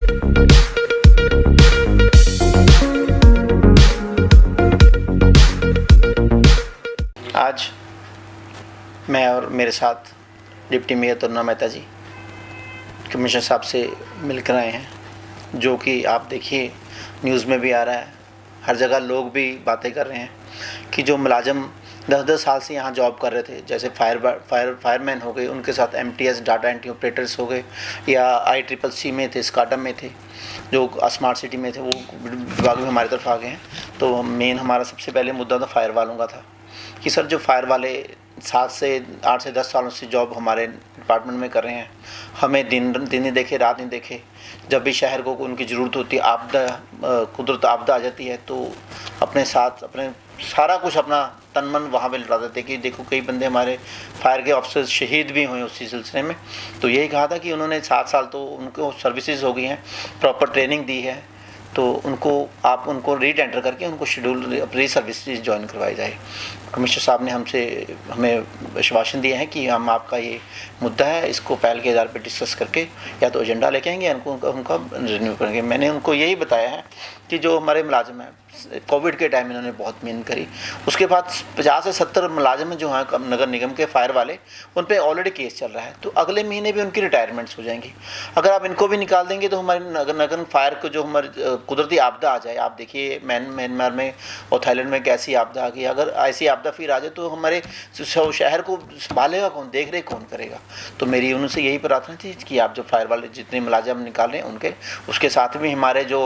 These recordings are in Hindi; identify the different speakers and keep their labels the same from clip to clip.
Speaker 1: आज मैं और मेरे साथ डिप्टी मेयर तरुणा मेहता जी कमिश्नर साहब से मिलकर आए हैं, जो कि आप देखिए न्यूज़ में भी आ रहा है, हर जगह लोग भी बातें कर रहे हैं कि जो मुलाजिम 10-10 साल से यहाँ जॉब कर रहे थे, जैसे फायरमैन हो गए, उनके साथ MTS डाटा एंट्री ऑपरेटर्स हो गए, या ICCC में थे, स्काडा में थे, जो स्मार्ट सिटी में थे, वो विभाग में हमारी तरफ आ गए हैं। तो मेन हमारा सबसे पहले मुद्दा तो फायर वालों का था कि सर जो फायर वाले 8 से 10 सालों से जॉब हमारे डिपार्टमेंट में कर रहे हैं, हमें दिन नहीं देखे रात नहीं देखे, जब भी शहर को उनकी ज़रूरत होती है, कुदरत आपदा आ जाती है, तो अपने साथ अपने सारा कुछ अपना तन मन वहाँ पे लगा देते कि देखो कई बंदे हमारे फायर के ऑफिसर्स शहीद भी हुए उसी सिलसिले में। तो यही कहा था कि उन्होंने 7 साल तो उनको सर्विसेज हो गई हैं, प्रॉपर ट्रेनिंग दी है, तो उनको रीटेंडर करके उनको शेड्यूल री सर्विसेज ज्वाइन करवाई जाए। कमिश्नर साहब ने हमें आश्वासन दिए हैं कि हम आपका ये मुद्दा है, इसको पहल के आधार पर डिस्कस करके या तो एजेंडा लेके आएंगे या उनका रिन्यू करेंगे। मैंने उनको यही बताया है कि जो हमारे मुलाजिम हैं, कोविड के टाइम इन्होंने बहुत मेहनत करी, उसके बाद 50 से 70 मुलाजिम जो हैं नगर निगम के फायर वाले, उन पर ऑलरेडी केस चल रहा है, तो अगले महीने भी उनकी रिटायरमेंट्स हो जाएंगी। अगर आप इनको भी निकाल देंगे तो हमारे नगर फायर को जो हमारी कुदरती आपदा आ जाए, आप देखिए म्यांमार में और थाईलैंड में कैसी आपदा आ गई, अगर ऐसी आपदा फिर आ जाए तो हमारे शहर को संभालेगा कौन, देख रेख कौन करेगा। तो मेरी उनसे यही प्रार्थना थी कि आप जो फायर वाले जितने मुलाजिम निकाल रहे हैं उनके, उसके साथ में हमारे जो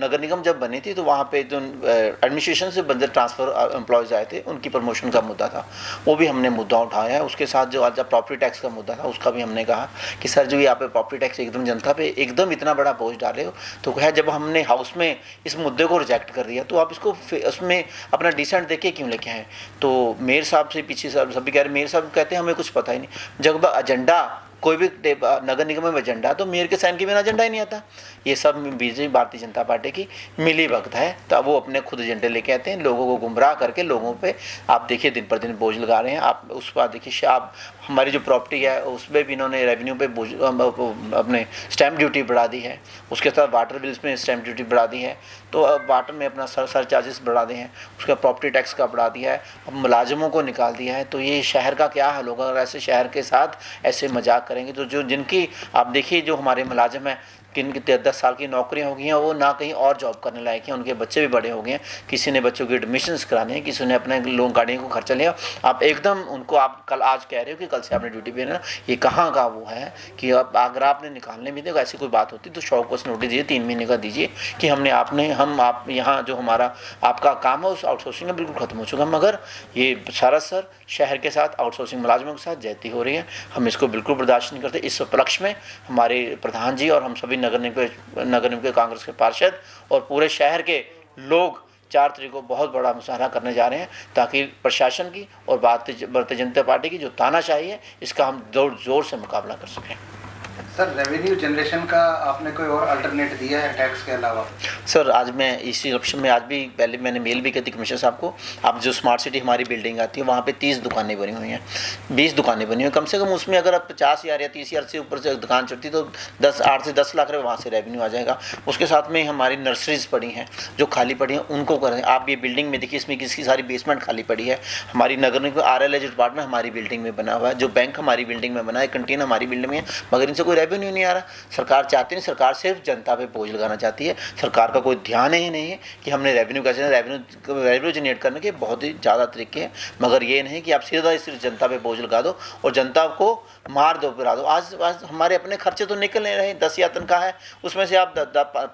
Speaker 1: नगर निगम जब बनी थी तो वहाँ पे जो एडमिनिस्ट्रेशन से बंदे ट्रांसफ़र एम्प्लॉयज़ आए थे, उनकी प्रमोशन का मुद्दा था, वो भी हमने मुद्दा उठाया है। उसके साथ जो आज प्रॉपर्टी टैक्स का मुद्दा था, उसका भी हमने कहा कि सर जो यहाँ पे प्रॉपर्टी टैक्स एकदम जनता पे एकदम इतना बड़ा बोझ डाले हो, तो है जब हमने हाउस में इस मुद्दे को रिजेक्ट कर दिया तो आप इसको उसमें अपना डिसेंट देके क्यों लेके आए। तो मेयर साहब से पीछे सभी कह रहे, मेयर साहब कहते हैं हमें कुछ पता ही नहीं, जब एजेंडा कोई भी नगर निगम में एजेंडा तो मेयर के साइन के बिना एजेंडा ही नहीं आता। ये सब बीजेपी भारतीय जनता पार्टी की मिली भगत है, तो वो अपने खुद एजेंडे लेके आते हैं, लोगों को गुमराह करके लोगों पे आप देखिए दिन पर दिन बोझ लगा रहे हैं। आप उस पर देखिए, आप हमारी जो प्रॉपर्टी है उसमें भी इन्होंने रेवेन्यू पे अपने स्टैंप ड्यूटी बढ़ा दी है, उसके साथ वाटर बिल्स में स्टैंप ड्यूटी बढ़ा दी है, तो अब वाटर में अपना सर चार्जेस बढ़ा दिए हैं, उसका प्रॉपर्टी टैक्स का बढ़ा दिया है, अब मुलाजिमों को निकाल दिया है। तो ये शहर का क्या हाल होगा अगर ऐसे शहर के साथ ऐसे मजाक करेंगे। तो जो जिनकी आप देखिए जो हमारे मुलाजिम हैं, किनकी 10 साल की नौकरियां हो गई हैं, वो ना कहीं और जॉब करने लायक हैं, उनके बच्चे भी बड़े हो गए हैं, किसी ने बच्चों के एडमिशन्स कराने हैं, किसी ने अपने लोन गाड़ियों को खर्चा लिया। आप एकदम उनको आप आज कह रहे हो कि कल से आपने ड्यूटी पे रहना, ये कहाँ का वो है कि अब अगर आपने निकालने भी देखो ऐसी कोई बात होती तो शौक नोटिस दीजिए, 3 महीने का दीजिए कि आप यहाँ जो हमारा आपका काम है उस आउटसोर्सिंग में बिल्कुल ख़त्म हो चुका है। मगर ये सरासर शहर के साथ आउटसोर्सिंग मुलाजिमों के साथ ज्यादती हो रही है, हम इसको बिल्कुल बर्दाश्त नहीं करते। इस उपलक्ष्य में हमारे प्रधान जी और हम सभी नगर निगम के कांग्रेस के पार्षद और पूरे शहर के लोग 4 तारीख को बहुत बड़ा मुजाहरा करने जा रहे हैं, ताकि प्रशासन की और भारतीय जनता पार्टी की जो तानाशाही है इसका हम जोर से मुकाबला कर सकें।
Speaker 2: सर, रेवेन्यू जनरेशन का आपने कोई और अल्टरनेट दिया है टैक्स के अलावा?
Speaker 1: सर, आज मैं इसी ऑप्शन में आज भी पहले मैंने मेल भी की थी कमिश्नर साहब को। आप जो स्मार्ट सिटी हमारी बिल्डिंग आती है वहाँ पे 30 दुकानें बनी हुई हैं, 20 दुकानें बनी हुई हैं, कम से कम उसमें अगर आप 50,000 या 30,000 से ऊपर से दुकान चलती तो 8 से 10 लाख रुपये वहाँ से रेवेन्यू आ जाएगा। उसके साथ में हमारी नर्सरीज पड़ी हैं जो खाली पड़ी हैं, उनको करें। आप ये बिल्डिंग में देखिए, इसमें किसकी सारी बेसमेंट खाली पड़ी है। हमारी नगर निगम RLA डिपार्टमेंट हमारी बिल्डिंग में बना हुआ है, जो बैंक हमारी बिल्डिंग में बना है, कंटीन हमारी बिल्डिंग में है, मगर इनसे कोई रेवेन्यू नहीं आ रहा। सरकार चाहती नहीं, सरकार सिर्फ जनता पे बोझ लगाना चाहती है। सरकार का कोई ध्यान ही नहीं है कि हमने रेवेन्यू कैसे, रेवेन्यू जनरेट करने के बहुत ही ज़्यादा तरीके हैं, मगर ये नहीं कि आप सीधा सिर्फ जनता पे बोझ लगा दो और जनता को मार दो, गिरा दो। आज हमारे अपने खर्चे तो निकल नहीं रहे, 10,000 तनख्वाह है, उसमें से आप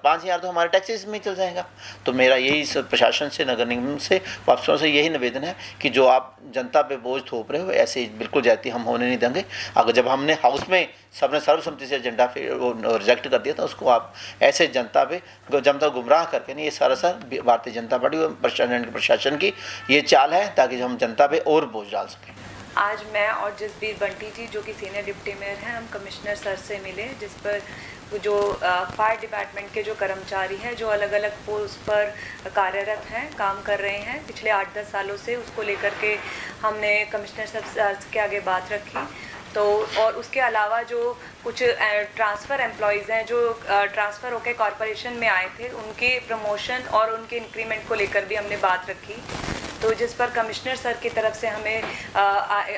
Speaker 1: 5,000 तो हमारे टैक्सेस में चल जाएगा। तो मेरा यही प्रशासन से, नगर निगम से, अफसरों से यही निवेदन है कि जो आप जनता पे बोझ थोप रहे हो ऐसे बिल्कुल जाती हम होने नहीं देंगे। अगर जब हमने हाउस में सबने सर्वसम्मति से एजेंडा रिजेक्ट कर दिया था, उसको आप ऐसे जनता गुमराह करके नहीं, ये सरासर भारतीय जनता पार्टी और प्रशासन की ये चाल है ताकि हम जनता पे और बोझ डाल सकें।
Speaker 3: आज मैं और जसबीर बंटी जी जो कि सीनियर डिप्टी मेयर हैं, हम कमिश्नर सर से मिले, जिस पर जो फायर डिपार्टमेंट के जो कर्मचारी हैं जो अलग अलग पोस्ट पर कार्यरत हैं, काम कर रहे हैं पिछले 8-10 सालों से, उसको लेकर के हमने कमिश्नर सर के आगे बात रखी। तो और उसके अलावा जो कुछ ट्रांसफ़र एम्प्लॉयज़ हैं जो ट्रांसफ़र होकर कॉरपोरेशन में आए थे, उनके प्रमोशन और उनके इंक्रीमेंट को लेकर भी हमने बात रखी। तो जिस पर कमिश्नर सर की तरफ से हमें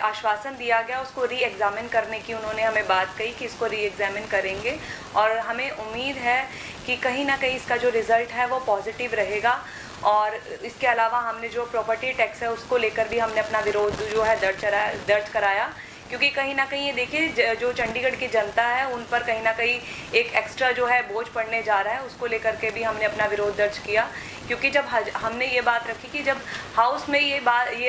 Speaker 3: आश्वासन दिया गया, उसको री एग्ज़ामिन करने की उन्होंने हमें बात कही कि इसको री एग्ज़ामिन करेंगे और हमें उम्मीद है कि कहीं ना कहीं इसका जो रिज़ल्ट है वो पॉजिटिव रहेगा। और इसके अलावा हमने जो प्रॉपर्टी टैक्स है उसको लेकर भी हमने अपना विरोध जो है दर्ज कराया, क्योंकि कहीं ना कहीं ये देखिए जो चंडीगढ़ की जनता है उन पर कहीं ना कहीं एक एक्स्ट्रा जो है बोझ पड़ने जा रहा है, उसको लेकर के भी हमने अपना विरोध दर्ज किया। क्योंकि जब हमने ये बात रखी कि जब हाउस में ये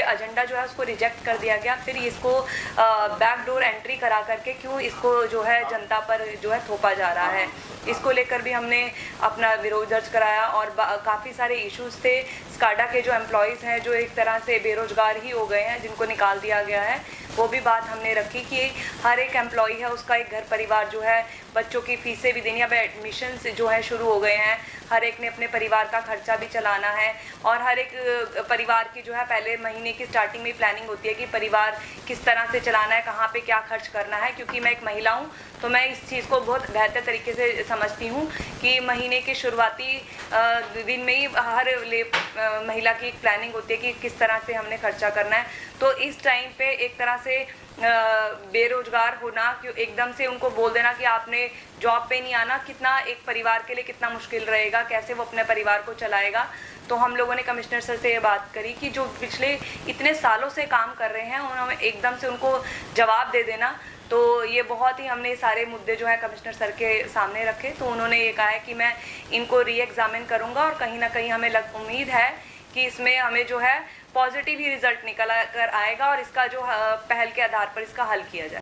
Speaker 3: एजेंडा जो है उसको रिजेक्ट कर दिया गया, फिर इसको बैकडोर एंट्री करा करके क्यों इसको जो है जनता पर जो है थोपा जा रहा है, इसको लेकर भी हमने अपना विरोध दर्ज कराया। और काफ़ी सारे इश्यूज थे। स्काडा के जो एम्प्लॉयज़ हैं जो एक तरह से बेरोजगार ही हो गए हैं, जिनको निकाल दिया गया है, वो भी बात हमने रखी कि हर एक एम्प्लॉय है उसका एक घर परिवार जो है, बच्चों की फीसें भी देनी, अब एडमिशन जो है शुरू हो गए हैं, हर एक ने अपने परिवार का खर्चा भी चलाना है। और हर एक परिवार की जो है पहले महीने की स्टार्टिंग में प्लानिंग होती है कि परिवार किस तरह से चलाना है, कहाँ पे क्या खर्च करना है। क्योंकि मैं एक महिला हूँ तो मैं इस चीज़ को बहुत बेहतर तरीके से समझती हूँ कि महीने के शुरुआती दिन में ही हर महिला की एक प्लानिंग होती है कि किस तरह से हमने खर्चा करना है। तो इस टाइम पे एक तरह से बेरोजगार होना, क्यों एकदम से उनको बोल देना कि आपने जॉब पे नहीं आना, कितना एक परिवार के लिए कितना मुश्किल रहेगा, कैसे वो अपने परिवार को चलाएगा। तो हम लोगों ने कमिश्नर सर से ये बात करी कि जो पिछले इतने सालों से काम कर रहे हैं उन्होंने एकदम से उनको जवाब दे देना, तो ये बहुत ही हमने सारे मुद्दे जो है कमिश्नर सर के सामने रखे। तो उन्होंने ये कहा है कि मैं इनको री एग्ज़ामिन करूँगा और कहीं ना कहीं हमें उम्मीद है कि इसमें हमें जो है पॉजिटिव ही रिजल्ट निकल कर आएगा और इसका जो पहल के आधार पर इसका हल किया जाए।